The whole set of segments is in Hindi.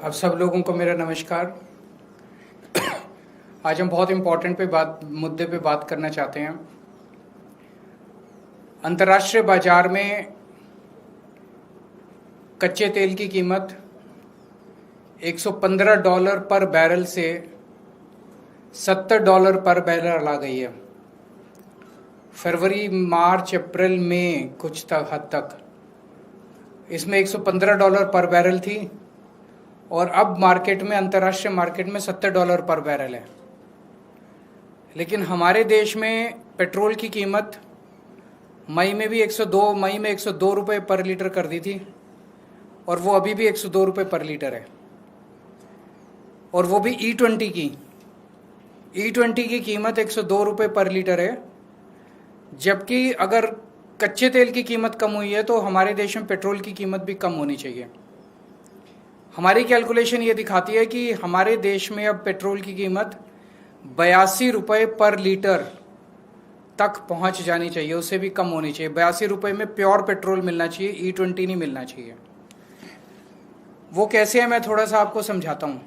आप सब लोगों को मेरा नमस्कार। आज हम बहुत इम्पोर्टेंट मुद्दे पे बात करना चाहते हैं। अंतर्राष्ट्रीय बाजार में कच्चे तेल की कीमत $115 पर बैरल से $70 पर बैरल आ गई है। फरवरी, मार्च, अप्रैल, मई कुछ हद तक इसमें $115 पर बैरल थी और अब मार्केट में, अंतर्राष्ट्रीय मार्केट में $70 पर बैरल है। लेकिन हमारे देश में पेट्रोल की कीमत मई में 102 रुपये पर लीटर कर दी थी और वो अभी भी 102 रुपये पर लीटर है। और वो भी E20 की कीमत 102 रुपये पर लीटर है। जबकि अगर कच्चे तेल की कीमत कम हुई है तो हमारे देश में पेट्रोल की कीमत भी कम होनी चाहिए। हमारी कैलकुलेशन ये दिखाती है कि हमारे देश में अब पेट्रोल की कीमत 82 रुपये पर लीटर तक पहुंच जानी चाहिए, उससे भी कम होनी चाहिए। 82 रुपये में प्योर पेट्रोल मिलना चाहिए, E20 नहीं मिलना चाहिए। वो कैसे है, मैं थोड़ा सा आपको समझाता हूं।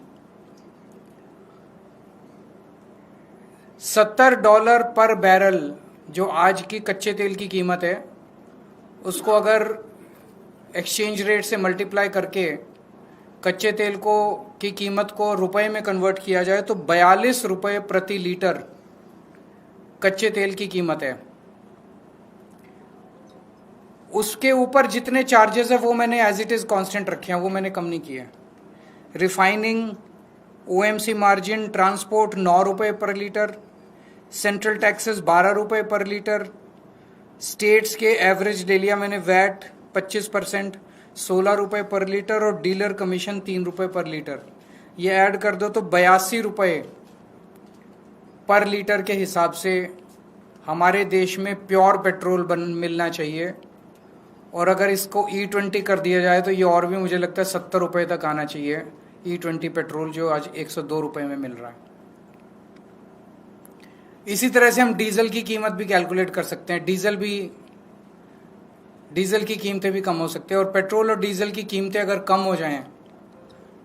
$70 पर बैरल जो आज की कच्चे तेल की कीमत है, उसको अगर एक्सचेंज रेट से मल्टीप्लाई करके कच्चे तेल की कीमत को रुपए में कन्वर्ट किया जाए तो 42 रुपये प्रति लीटर कच्चे तेल की कीमत है। उसके ऊपर जितने चार्जेस है वो मैंने एज इट इज कांस्टेंट रखे हैं, वो मैंने कम नहीं किए। रिफाइनिंग, OMC मार्जिन, ट्रांसपोर्ट 9 रुपये पर लीटर, सेंट्रल टैक्सेस 12 रुपये पर लीटर, स्टेट्स के एवरेज डेलिया मैंने वैट 25% 16 रुपये पर लीटर और डीलर कमीशन 3 रुपये पर लीटर। ये ऐड कर दो तो 82 रुपये पर लीटर के हिसाब से हमारे देश में प्योर पेट्रोल मिलना चाहिए। और अगर इसको E20 कर दिया जाए तो ये और भी मुझे लगता है 70 रुपये तक आना चाहिए। E20 पेट्रोल जो आज 102 रुपये में मिल रहा है। इसी तरह से हम डीजल की कीमत भी कैलकुलेट कर सकते हैं। डीजल की कीमतें भी कम हो सकती है। और पेट्रोल और डीजल की कीमतें अगर कम हो जाएं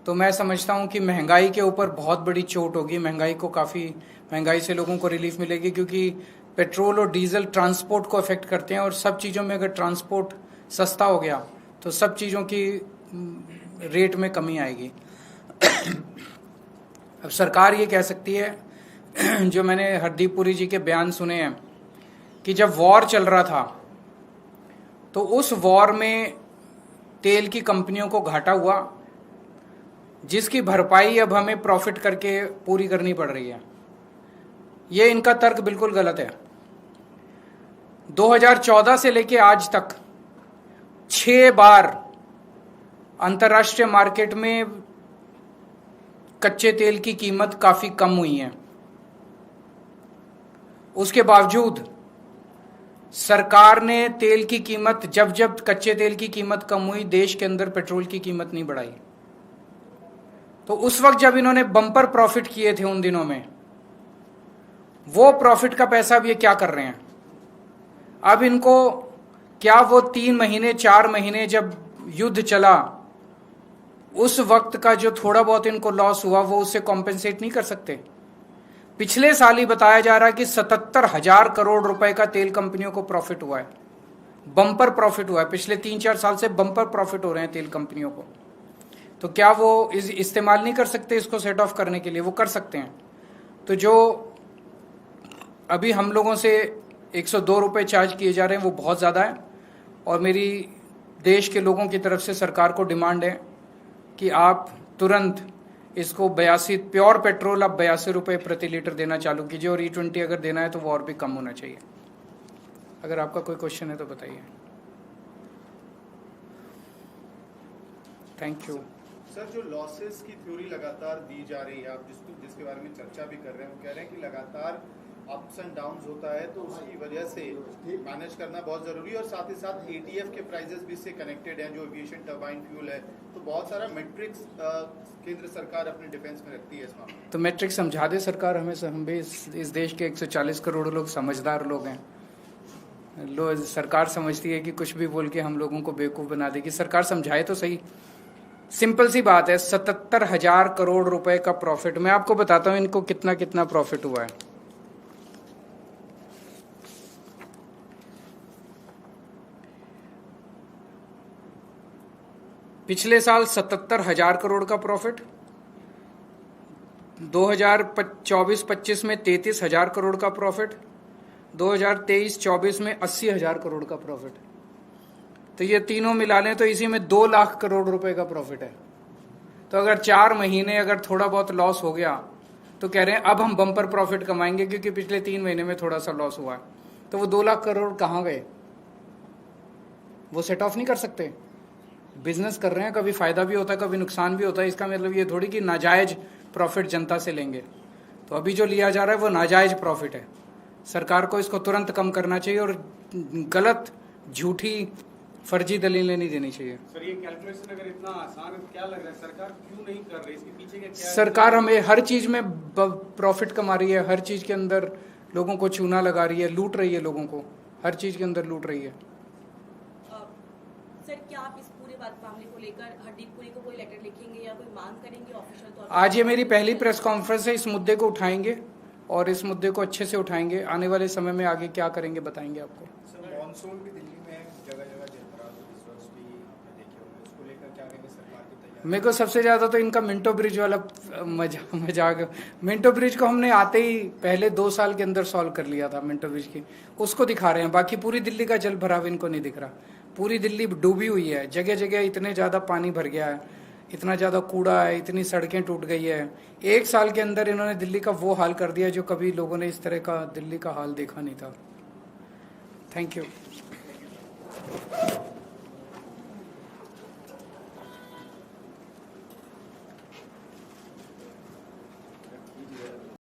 तो मैं समझता हूं कि महंगाई के ऊपर बहुत बड़ी चोट होगी। महंगाई से लोगों को रिलीफ मिलेगी, क्योंकि पेट्रोल और डीजल ट्रांसपोर्ट को अफेक्ट करते हैं और सब चीज़ों में अगर ट्रांसपोर्ट सस्ता हो गया तो सब चीज़ों की रेट में कमी आएगी। अब सरकार ये कह सकती है, जो मैंने हरदीप पुरी जी के बयान सुने हैं, कि जब वॉर चल रहा था तो उस वॉर में तेल की कंपनियों को घाटा हुआ, जिसकी भरपाई अब हमें प्रॉफिट करके पूरी करनी पड़ रही है। ये इनका तर्क बिल्कुल गलत है। 2014 से लेके आज तक 6 बार अंतर्राष्ट्रीय मार्केट में कच्चे तेल की कीमत काफी कम हुई है। उसके बावजूद सरकार ने तेल की कीमत, जब कच्चे तेल की कीमत कम हुई, देश के अंदर पेट्रोल की कीमत नहीं बढ़ाई। तो उस वक्त जब इन्होंने बम्पर प्रॉफिट किए थे उन दिनों में, वो प्रॉफिट का पैसा अब ये क्या कर रहे हैं? अब इनको क्या वो 3 महीने 4 महीने जब युद्ध चला उस वक्त का जो थोड़ा बहुत इनको लॉस हुआ वो उससे कॉम्पेंसेट नहीं कर सकते? पिछले साल ही बताया जा रहा है कि 77,000 करोड़ रुपए का तेल कंपनियों को प्रॉफिट हुआ है, बम्पर प्रॉफिट हुआ है। पिछले 3-4 साल से बम्पर प्रॉफिट हो रहे हैं तेल कंपनियों को। तो क्या वो इस्तेमाल नहीं कर सकते इसको सेट ऑफ करने के लिए? वो कर सकते हैं। तो जो अभी हम लोगों से 102 रुपये चार्ज किए जा रहे हैं वो बहुत ज़्यादा है। और मेरी देश के लोगों की तरफ से सरकार को डिमांड है कि आप तुरंत इसको 82 प्योर पेट्रोल अब 82 रुपये प्रति लीटर देना चालू कीजिए। और E20 अगर देना है तो वो और भी कम होना चाहिए। अगर आपका कोई क्वेश्चन है तो बताइए। Thank you. सर, जो लॉसेस की थ्योरी लगातार दी जा रही है, आप जिसके बारे में चर्चा भी कर रहे हैं, वो कह रहे हैं कि लगातार अप्स एंड डाउन्स होता है, तो उसकी वजह से मैनेज करना बहुत जरूरी है। और साथ ही साथ ATF के प्राइसेस भी इससे कनेक्टेड हैं, जो एविएशन टर्बाइन फ्यूल है। तो बहुत सारा मैट्रिक्स केंद्र सरकार अपने डिफेंस में रखती है इस मामले में। तो मैट्रिक्स समझा दे सरकार हमें। हम भी इस देश के 140 करोड़ लोग समझदार लोग हैं। सरकार समझती है कि कुछ भी बोल के हम लोगों को बेवकूफ़ बना देगी। सरकार समझाए तो सही। सिंपल सी बात है, 77,000 करोड़ रुपए का प्रॉफिट। मैं आपको बताता हूं इनको कितना कितना प्रॉफिट हुआ है। पिछले साल 77,000 करोड़ का प्रॉफिट, 2024-25 में 33,000 करोड़ का प्रॉफिट, 2023-24 में 80,000 करोड़ का प्रॉफिट। तो ये तीनों मिला लें तो इसी में 2 लाख करोड़ रुपए का प्रॉफिट है। तो अगर 4 महीने अगर थोड़ा बहुत लॉस हो गया तो कह रहे हैं अब हम बम्पर प्रॉफिट कमाएंगे, क्योंकि पिछले 3 महीने में थोड़ा सा लॉस हुआ है। तो वो 2 लाख करोड़ कहाँ गए? वो सेट ऑफ नहीं कर सकते। बिजनेस कर रहे हैं, कभी फायदा भी होता है, कभी नुकसान भी होता है। इसका मतलब ये थोड़ी कि नाजायज प्रॉफिट जनता से लेंगे। तो अभी जो लिया जा रहा है वो नाजायज प्रॉफिट है। सरकार को इसको तुरंत कम करना चाहिए और गलत, झूठी, फर्जी दलीलें नहीं देनी चाहिए। सर, ये कैलकुलेशन अगर इतना आसान है तो क्या लग रहा है सरकार क्यों नहीं कर रही? इसके पीछे क्या? सरकार हमें हर चीज में प्रॉफिट कमा रही है, हर चीज के अंदर लोगों को चूना लगा रही है, लूट रही है लोगों को, हर चीज के अंदर लूट रही है। सर, क्या आप इस पूरे मामले को लेकर हरदीप को कोई लेटर लिखेंगे या कोई मांग करेंगे ऑफिशियल तौर पर? आज ये मेरी पहली प्रेस कॉन्फ्रेंस है, इस मुद्दे को उठाएंगे और इस मुद्दे को अच्छे से उठाएंगे। आने वाले समय में आगे क्या करेंगे बताएंगे आपको। मॉनसून भी दिल्ली में जगह जगह जलभराव इस वर्ष भी आपने देखे होंगे, उसको लेकर क्या करेंगे सरकार की तैयारी? मेरे को सबसे ज्यादा तो इनका मिंटो ब्रिज वाला मजाक। मिंटो ब्रिज को हमने आते ही पहले 2 साल के अंदर सॉल्व कर लिया था। मिंटो ब्रिज की उसको दिखा रहे हैं, बाकी पूरी दिल्ली का जल भराव इनको नहीं दिख रहा। पूरी दिल्ली डूबी हुई है, जगह जगह इतने ज्यादा पानी भर गया है, इतना ज्यादा कूड़ा है, इतनी सड़कें टूट गई है। 1 साल के अंदर इन्होंने दिल्ली का वो हाल कर दिया जो कभी लोगों ने इस तरह का दिल्ली का हाल देखा नहीं था। Thank you.